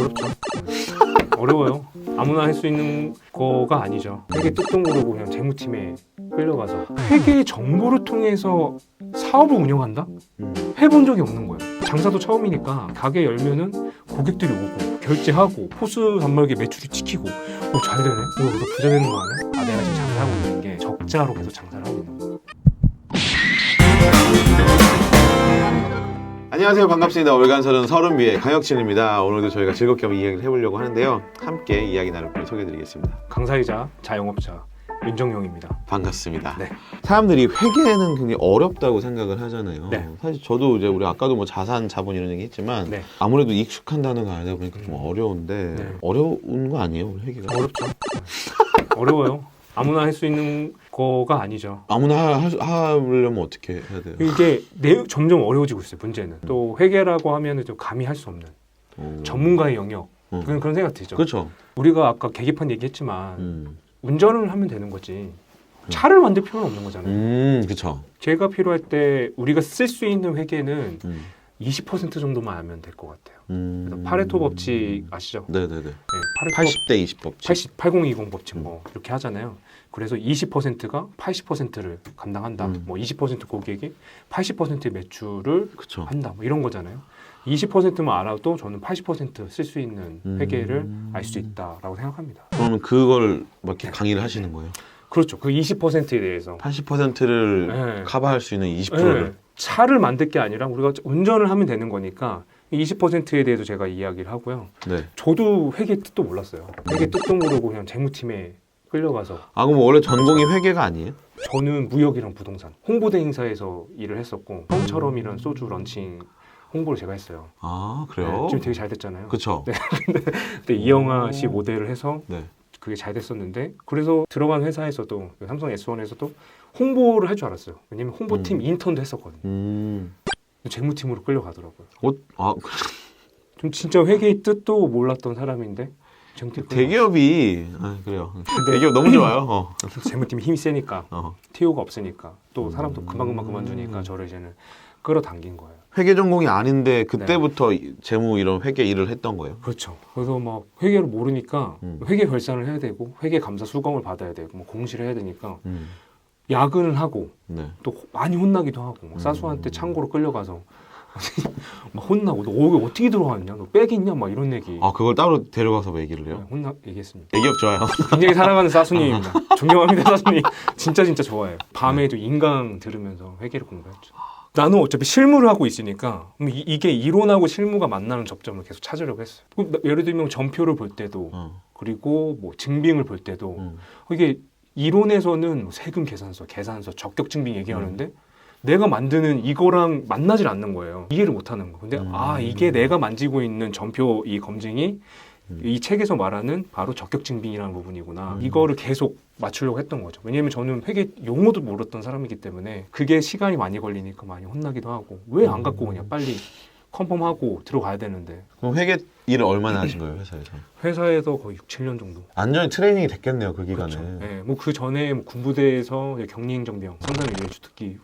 어렵죠. 어려워요. 아무나 할 수 있는 거가 아니죠. 회계 뜻도 모르고 그냥 재무팀에 끌려가서 회계 정보를 통해서 사업을 운영한다? 해본 적이 없는 거예요. 장사도 처음이니까 가게 열면은 고객들이 오고 결제하고 포스 단말기 매출이 찍히고 잘 되네? 너 부자 되는 거 아니야? 내가 지금 장사하고 있는 게 적자로 계속 장사를 하고 있는 거예요. 안녕하세요, 반갑습니다. 월간설은 서른비의 강혁진입니다. 오늘도 저희가 즐겁게 한번 이야기를 해보려고 하는데요. 함께 이야기 나눌 분을 소개해드리겠습니다. 강사이자 자영업자 윤정용입니다. 반갑습니다. 네. 사람들이 회계는 굉장히 어렵다고 생각을 하잖아요. 네. 사실 저도 이제 우리 아까도 뭐 자산, 자본 이런 얘기 했지만 네. 아무래도 익숙한 단어가 아니다 보니까 좀 어려운데 네. 어려운 거 아니에요, 우리 회계가? 어렵죠. 어려워요. 아무나 할 수 있는 거가 아니죠. 아무나 하려면 어떻게 해야 돼요? 이게 점점 어려워지고 있어요. 문제는 또 회계라고 하면 좀 감히 할 수 없는 전문가의 영역 그런 생각 들죠. 그렇죠. 우리가 아까 계기판 얘기했지만 운전을 하면 되는 거지 차를 만들 필요는 없는 거잖아요. 그렇죠. 제가 필요할 때 우리가 쓸 수 있는 회계는 20% 정도만 하면 될 것 같아요. 그래서 파레토 법칙 아시죠? 네네네. 네, 80대 20 법칙. 8020 법칙 뭐 이렇게 하잖아요. 그래서 20%가 80%를 감당한다. 뭐 20% 고객이 80%의 매출을 그쵸. 한다. 뭐 이런 거잖아요. 20%만 알아도 저는 80% 쓸 수 있는 회계를 알 수 있다라고 생각합니다. 그러면 그걸 막 이렇게 강의를 하시는 거예요? 그렇죠. 그 20%에 대해서 80%를 네. 커버할 수 있는 20%를 네. 차를 만들 게 아니라 우리가 운전을 하면 되는 거니까 20%에 대해서 제가 이야기를 하고요. 네. 저도 회계 뜻도 몰랐어요. 회계 뜻도 모르고 그냥 재무팀에 끌려가서 그럼 원래 전공이 회계가 아니에요? 저는 무역이랑 부동산 홍보대 행사에서 일을 했었고 형처럼이란 소주 런칭 홍보를 제가 했어요. 그래요? 네, 지금 되게 잘 됐잖아요. 그쵸. 네. 근데 이영하 씨 모델을 해서 네. 그게 잘 됐었는데 그래서 들어간 회사에서도 삼성 S1에서도 홍보를 할 줄 알았어요. 왜냐면 홍보팀 인턴도 했었거든요. 재무팀으로 끌려가더라고요. 좀 진짜 회계의 뜻도 몰랐던 사람인데 대기업이 그래요. 대기업 너무 좋아요. 재무팀이 힘이 세니까 TO가 없으니까 또 사람도 금방금방 그만두니까 저를 이제는 끌어당긴 거예요. 회계 전공이 아닌데 그때부터 재무 이런 회계 일을 했던 거예요? 그렇죠. 그래서 막 회계를 모르니까 회계 결산을 해야 되고 회계 감사 수검을 받아야 되고 뭐 공시를 해야 되니까 야근을 하고 또 많이 혼나기도 하고 사수한테 창고로 끌려가서 막 혼나고 너 여기 어떻게 들어왔냐? 너 빽 있냐? 막 이런 얘기. 그걸 따로 데려가서 뭐 얘기를 해요? 네, 얘기했습니다. 대기업 좋아요. 굉장히 사랑하는 사수님입니다. 존경합니다, 사수님. 진짜 좋아해요. 밤에도 인강 들으면서 회계를 공부했죠. 나는 어차피 실무를 하고 있으니까 이게 이론하고 실무가 만나는 접점을 계속 찾으려고 했어요. 예를 들면 전표를 볼 때도 그리고 뭐 증빙을 볼 때도 이게 이론에서는 세금 계산서, 적격 증빙 얘기하는데 내가 만드는 이거랑 만나질 않는 거예요. 이해를 못하는 거. 근데 이게 내가 만지고 있는 전표 이 검증이 이 책에서 말하는 바로 적격 증빙이라는 부분이구나. 이거를 계속 맞추려고 했던 거죠. 왜냐하면 저는 회계 용어도 모르던 사람이기 때문에 그게 시간이 많이 걸리니까 많이 혼나기도 하고 왜 안 갖고 오냐 빨리 컨펌하고 들어가야 되는데. 그럼 회계 일을 얼마나 하신 거예요, 회사에서? 회사에서 거의 6, 7년 정도. 완전히 트레이닝이 됐겠네요, 그 기간에. 그렇죠. 네, 뭐 그 전에 군부대에서 경리행정병, 상담 주특기.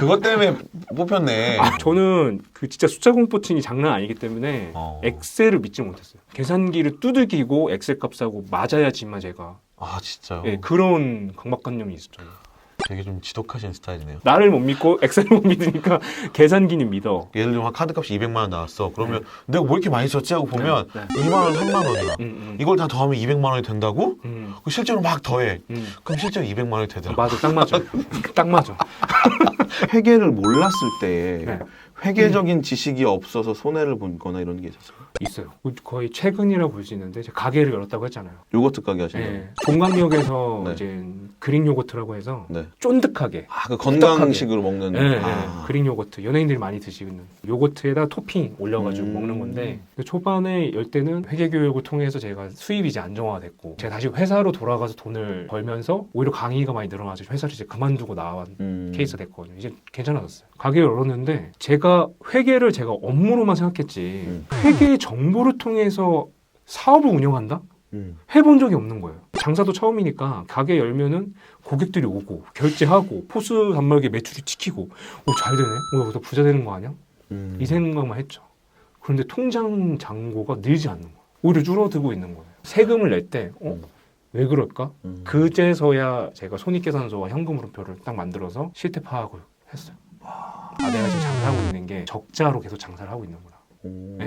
그것 때문에 뽑혔네. 저는 그 진짜 숫자 공포증이 장난 아니기 때문에 엑셀을 믿지 못했어요. 계산기를 두들기고 엑셀 값하고 맞아야지만 제가. 진짜요? 네, 그런 강박관념이 있었죠. 되게 좀 지독하신 스타일이네요. 나를 못 믿고 엑셀을 못 믿으니까 계산기는 믿어. 예를 들면 카드값이 200만 원 나왔어. 그러면 내가 뭐 이렇게 많이 썼지 하고 보면 2만 원, 3만 원이야. 이걸 다 더하면 200만 원이 된다고? 실제로 막 더해. 그럼 실제로 200만 원이 되더라고. 맞아, 딱 맞아. 딱 맞아. 회계를 몰랐을 때 회계적인 지식이 없어서 손해를 본 거나 이런 게 있었어요? 있어요. 거의 최근이라고 볼 수 있는데 제가 가게를 열었다고 했잖아요. 요거트 가게 하시는 거예요? 종강역에서 이제 그릭 요거트라고 해서 쫀득하게 그 건강식으로 먹는 그릭 요거트 연예인들이 많이 드시는 요거트에다 토핑 올려가지고 먹는 건데 초반에 열 때는 회계 교육을 통해서 제가 수입이 이제 안정화됐고 제가 다시 회사로 돌아가서 돈을 벌면서 오히려 강의가 많이 늘어나서 회사를 이제 그만두고 나온 케이스가 됐거든요. 이제 괜찮아졌어요. 가게를 열었는데 회계를 제가 업무로만 생각했지 회계 정보를 통해서 사업을 운영한다? 해본 적이 없는 거예요. 장사도 처음이니까 가게 열면은 고객들이 오고 결제하고 포스 단말기 매출이 찍히고 잘 되네? 너 부자 되는 거 아니야? 이 생각만 했죠. 그런데 통장 잔고가 늘지 않는 거예요. 오히려 줄어들고 있는 거예요. 세금을 낼 때 왜 그럴까? 그제서야 제가 손익계산서와 현금흐름표를 딱 만들어서 실태 파악을 했어요. 내가 지금 장사하고 있는 게 적자로 계속 장사를 하고 있는구나.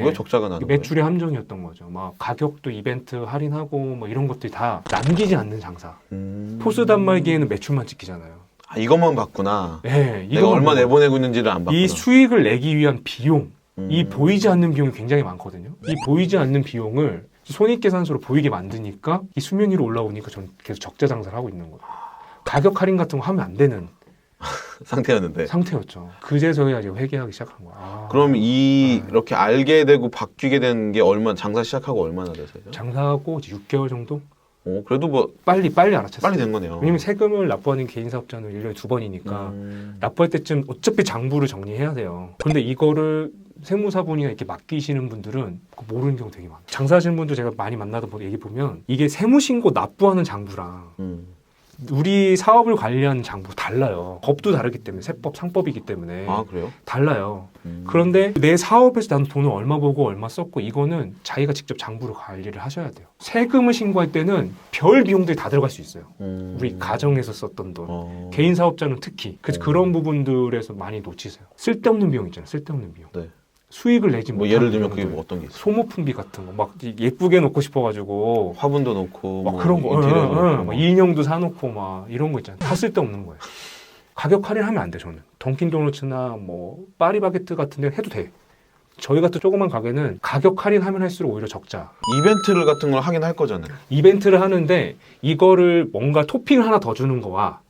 왜 적자가 나는 거예요? 매출의 함정이었던 거죠. 막 가격도 이벤트 할인하고 뭐 이런 것들이 다 남기지 않는 장사. 포스 단말기에는 매출만 찍히잖아요. 이것만 봤구나. 네, 내가 얼마 내보내고 있는지를 안 봤구나. 이 수익을 내기 위한 비용, 이 보이지 않는 비용이 굉장히 많거든요. 이 보이지 않는 비용을 손익계산서로 보이게 만드니까 이 수면 위로 올라오니까 저는 계속 적자 장사를 하고 있는 거예요. 가격 할인 같은 거 하면 안 되는 상태였는데. 상태였죠. 그제서야 이제 회개하기 시작한 거야. 그럼 이렇게 알게 되고 바뀌게 된 게 장사 시작하고 얼마나 되세요? 장사하고 이제 6개월 정도? 그래도 뭐 빨리 알아챘어요. 빨리 된 거네요. 왜냐면 세금을 납부하는 개인 사업자는 1년에 2번이니까 납부할 때쯤 어차피 장부를 정리해야 돼요. 그런데 이거를 세무사분이나 이렇게 맡기시는 분들은 모르는 경우 되게 많아요. 장사하시는 분들 제가 많이 만나던 분 얘기 보면 이게 세무신고 납부하는 장부랑 우리 사업을 관리하는 장부 달라요. 법도 다르기 때문에 세법, 상법이기 때문에 그래요? 달라요. 그런데 내 사업에서 난 돈을 얼마 벌고 얼마 썼고 이거는 자기가 직접 장부로 관리를 하셔야 돼요. 세금을 신고할 때는 별 비용들이 다 들어갈 수 있어요. 우리 가정에서 썼던 돈, 개인 사업자는 특히 그래서 그런 부분들에서 많이 놓치세요. 쓸데없는 비용 있잖아요. 쓸데없는 비용. 네. 수익을 내지 못하는 예를 들면 그게 뭐 어떤 게 있어요? 소모품비 같은 거 막 예쁘게 놓고 싶어가지고 화분도 놓고 막 그런 거 막 인형도 사놓고 막 이런 거 있잖아요. 다 쓸데없는 거예요. 가격 할인하면 안 돼. 저는 던킨도너츠나 뭐 파리바게뜨 같은 데 해도 돼. 저희 같은 조그만 가게는 가격 할인하면 할수록 오히려 적자. 이벤트를 같은 걸 하긴 할 거잖아요. 이벤트를 하는데 이거를 뭔가 토핑을 하나 더 주는 거와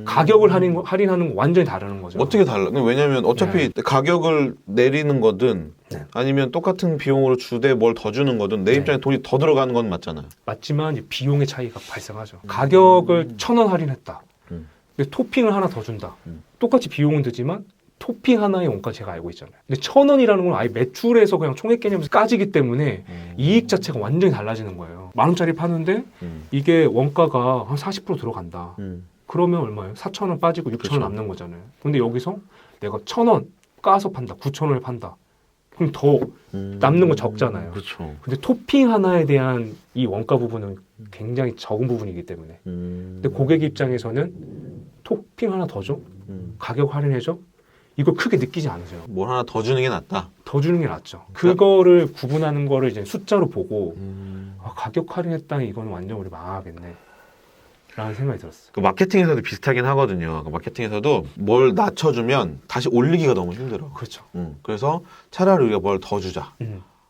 가격을 할인하는 거 완전히 다르는 거죠. 어떻게 달라? 왜냐면 어차피 가격을 내리는 거든 아니면 똑같은 비용으로 주되 뭘 더 주는 거든 내 입장에 돈이 더 들어가는 건 맞잖아요. 맞지만 이제 비용의 차이가 발생하죠. 가격을 1,000원 할인했다. 근데 토핑을 하나 더 준다. 똑같이 비용은 들지만 토핑 하나의 원가 제가 알고 있잖아요. 근데 1,000원이라는 건 아예 매출에서 그냥 총액 개념에서 까지기 때문에 이익 자체가 완전히 달라지는 거예요. 10,000원짜리 파는데 이게 원가가 한 40% 들어간다. 그러면 얼마예요? 4,000원 빠지고 6,000원 남는 거잖아요. 근데 여기서 내가 1,000원 까서 판다. 9,000원을 판다. 그럼 더 남는 건 적잖아요. 그렇죠. 근데 토핑 하나에 대한 이 원가 부분은 굉장히 적은 부분이기 때문에. 근데 고객 입장에서는 토핑 하나 더 줘? 가격 할인해줘? 이걸 크게 느끼지 않으세요. 뭘 하나 더 주는 게 낫다. 더 주는 게 낫죠. 그거를 구분하는 거를 이제 숫자로 보고 가격 할인했다 이거는 완전 우리 망하겠네. 라는 생각이 들었어요. 그 마케팅에서도 비슷하긴 하거든요. 그 마케팅에서도 뭘 낮춰주면 다시 올리기가 너무 힘들어. 그렇죠. 그래서 차라리 우리가 뭘 더 주자.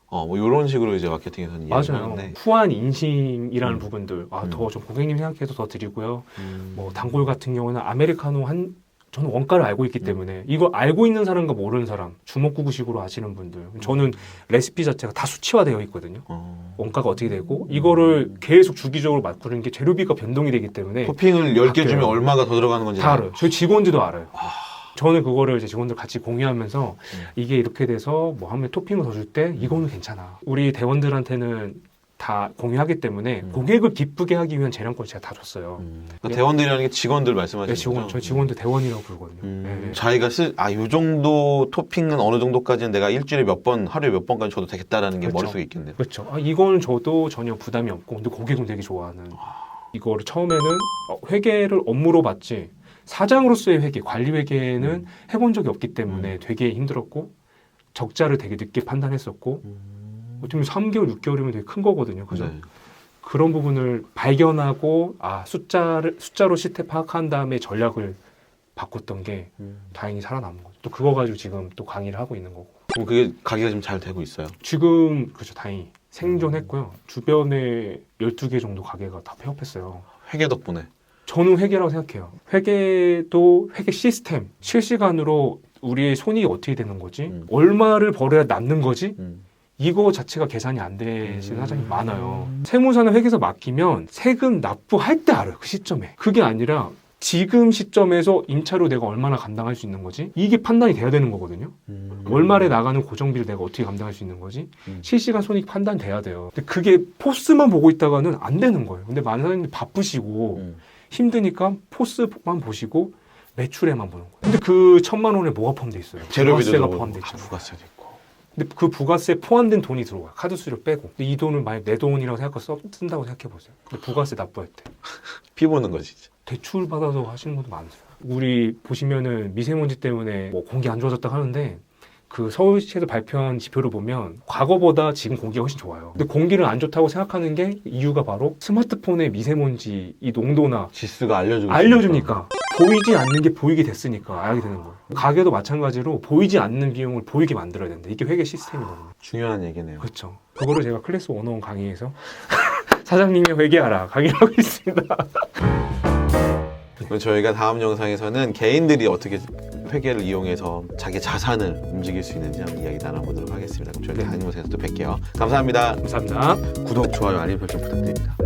뭐 이런 식으로 이제 마케팅에서는 이야기를 맞아요. 하는데 후한 인심이라는 부분들 더 좀 고객님 생각해서 더 드리고요. 뭐 단골 같은 경우는 아메리카노 저는 원가를 알고 있기 때문에 이거 알고 있는 사람과 모르는 사람 주먹구구식으로 하시는 분들 저는 레시피 자체가 다 수치화되어 있거든요. 원가가 어떻게 되고 이거를 계속 주기적으로 바꾸는 게 재료비가 변동이 되기 때문에 토핑을 10개 바뀌어요. 주면 얼마가 더 들어가는 건지 다 알아요. 저희 직원들도 알아요. 저는 그거를 이제 직원들 같이 공유하면서 이게 이렇게 돼서 뭐 하면 토핑을 더 줄 때 이거는 괜찮아. 우리 대원들한테는 다 공유하기 때문에 고객을 기쁘게 하기 위한 재량권을 제가 다 줬어요. 그러니까 대원들이라는 게 직원들 말씀하시는 네, 거죠? 저희 직원들 대원이라고 부르거든요. 네. 자기가 요 정도 토핑은 어느 정도까지는 내가 일주일에 몇 번, 하루에 몇 번까지 줘도 되겠다라는 게 그렇죠. 머릿속에 있겠네요. 그렇죠. 이거는 저도 전혀 부담이 없고 근데 고객은 되게 좋아하는 이거를 처음에는 회계를 업무로 봤지 사장으로서의 회계, 관리 회계는 해본 적이 없기 때문에 되게 힘들었고 적자를 되게 늦게 판단했었고 어쩌면 3개월, 6개월이면 되게 큰 거거든요. 그죠? 네. 그런 부분을 발견하고 숫자로 실태 파악한 다음에 전략을 바꿨던 게 다행히 살아남은 거죠. 또 그거 가지고 지금 또 강의를 하고 있는 거고. 그럼 그게 가게가 지금 잘 되고 있어요? 지금 그렇죠. 다행히 생존했고요. 주변에 12개 정도 가게가 다 폐업했어요. 회계 덕분에. 저는 회계라고 생각해요. 회계도 회계 시스템, 실시간으로 우리의 손익이 어떻게 되는 거지? 얼마를 벌어야 남는 거지? 이거 자체가 계산이 안 되시는 사장이 많아요. 세무사는 회계사 맡기면 세금 납부할 때 알아요. 그 시점에. 그게 아니라 지금 시점에서 임차료 내가 얼마나 감당할 수 있는 거지? 이게 판단이 돼야 되는 거거든요. 월말에 나가는 고정비를 내가 어떻게 감당할 수 있는 거지? 실시간 손익 판단돼야 돼요. 근데 그게 포스만 보고 있다가는 안 되는 거예요. 근데 많은 사람들이 바쁘시고 힘드니까 포스만 보시고 매출에만 보는 거예요. 근데 그 1,000만 원에 뭐가 포함돼 있어요? 재료비도 부가세가 포함돼 있잖아요. 부가세도 있고. 근데 그 부가세에 포함된 돈이 들어와요. 카드 수수료 빼고. 근데 이 돈을 만약 내 돈이라고 생각해서 쓴다고 생각해보세요. 근데 부가세 납부했대. 피 보는 거지. 대출 받아서 하시는 분도 많으세요. 우리 보시면은 미세먼지 때문에 뭐 공기 안 좋아졌다 하는데 그 서울시에서 발표한 지표를 보면 과거보다 지금 공기가 훨씬 좋아요. 근데 공기를 안 좋다고 생각하는 게 이유가 바로 스마트폰의 미세먼지 이 농도나 지수가 알려주니까 보이지 않는 게 보이게 됐으니까 알게 되는 거예요. 가게도 마찬가지로 보이지 않는 비용을 보이게 만들어야 된다. 이게 회계 시스템이거든요. 중요한 얘기네요. 그렇죠. 그거를 제가 클래스 101 강의에서 사장님이 회계하라 강의를 하고 있습니다. 그럼 저희가 다음 영상에서는 개인들이 어떻게 회계를 이용해서 자기 자산을 움직일 수 있는지 한번 이야기 나눠보도록 하겠습니다. 그럼 저희가 다음 영상에서 또 뵐게요. 감사합니다. 감사합니다. 구독, 좋아요, 알림 설정 부탁드립니다.